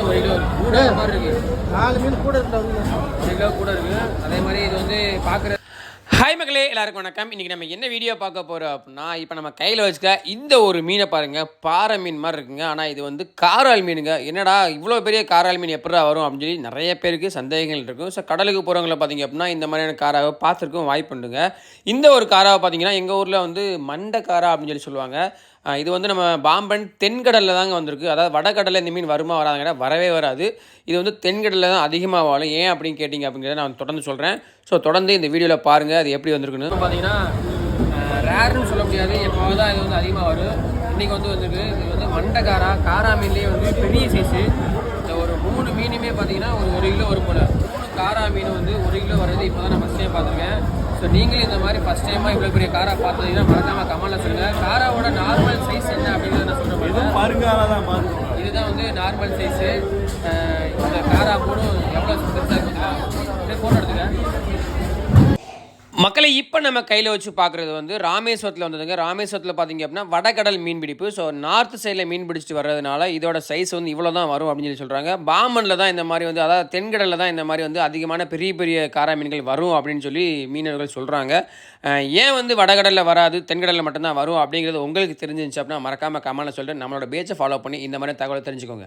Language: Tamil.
1 கிலோ கூட மாதிரி இருக்கு. 4 மீன் கூட இருக்கு. 1 கிலோ கூட இருக்கு. அதே மாதிரி இது வந்து பார்க்குற ஹாய் மக்களே, எல்லாருக்கும் வணக்கம். இன்றைக்கி நம்ம என்ன வீடியோ பார்க்க போகிறோம் அப்படின்னா, இப்போ நம்ம கையில் வச்சுக்க இந்த ஒரு மீனை பாருங்கள். பாறை மீன் மாதிரி இருக்குங்க. ஆனால் இது வந்து காரால் மீனுங்க. என்னடா இவ்வளோ பெரிய காரால் மீன் எப்படா வரும் அப்படின்னு சொல்லி நிறைய பேருக்கு சந்தேகங்கள் இருக்கும். ஸோ கடலுக்கு போகிறவங்கள பார்த்தீங்க அப்படின்னா இந்த மாதிரியான காராவை பார்த்துருக்கும் வாய்ப்புண்டுங்க. இந்த ஒரு காராவை பார்த்தீங்கன்னா எங்கள் ஊரில் வந்து மண்டை காரா அப்படின்னு சொல்லி சொல்லுவாங்க. இது வந்து நம்ம பாம்பன் தென்கடலில் தாங்க வந்திருக்கு. அதாவது வடகடலில் இந்த மீன் வருமா வராதுங்க, வரவே வராது. இது வந்து தென்கடலில் தான் அதிகமாக வாழும். ஏன் அப்படின்னு கேட்டிங்க அப்படிங்கிறத நான் தொடர்ந்து சொல்கிறேன். ஸோ தொடர்ந்து இந்த வீடியோவில் பாருங்கள் அது எப்படி வந்திருக்குன்னு. பார்த்தீங்கன்னா ரேர்னு சொல்ல முடியாது, எப்போது தான் இது வந்து அதிகமாக வரும். இன்றைக்கி வந்து வந்திருக்கு. இது வந்து மண்டைக்காரா, காரா மீன்லேயே வந்து பெரிய சைஸு. இந்த ஒரு 3 மீனுமே பார்த்தீங்கன்னா ஒரு 1 கிலோ வரும் போல். 3 காரா மீன் வந்து 1 கிலோ வருது. இப்போ தான் நான் ஃபஸ்ட் டைம் பார்த்துருக்கேன். ஸோ நீங்களும் இந்த மாதிரி ஃபஸ்ட் டைமாக இவ்வளோ பெரிய காரா பார்த்தீங்கன்னா மறக்காமல் கமெண்ட்டில் சொல்லுங்கள். காராவோட நார்மல் சைஸ் என்ன அப்படிங்கிறத நான் சொல்கிறேன். இதுதான் வந்து நார்மல் சைஸு. இந்த காரா போடும் எவ்வளோ பெருசாக இருக்குங்களா, ஃபோட்டோ எடுத்துக்க. மக்களை இப்போ நம்ம கையில் வச்சு பார்க்குறது வந்து ராமேஸ்வரத்தில் வந்ததுங்க. ராமேஸ்வரத்தில் பார்த்தீங்க அப்படின்னா வடகடல் மீன் பிடிப்பு. ஸோ நார்த் சைடில் மீன் பிடிச்சிட்டு வர்றதுனால இதோட சைஸ் வந்து இவ்வளோ தான் வரும் அப்படின்னு சொல்லி சொல்கிறாங்க. பாம்பனில் தான் இந்த மாதிரி வந்து, அதாவது தென்கடலில் தான் இந்த மாதிரி வந்து அதிகமான பெரிய பெரிய காரா மீன்கள் வரும் அப்படின்னு சொல்லி மீனவர்கள் சொல்கிறாங்க. ஏன் வந்து வடகடலில் வராது, தென்கடலில் மட்டும்தான் வரும் அப்படிங்கிறது உங்களுக்கு தெரிஞ்சிருந்துச்சு அப்படின்னா மறக்காமல் கமெண்ட்டில் சொல்லிட்டு நம்மளோட பேஜை ஃபாலோ பண்ணி இந்த மாதிரி தகவலை தெரிஞ்சுக்கோங்க.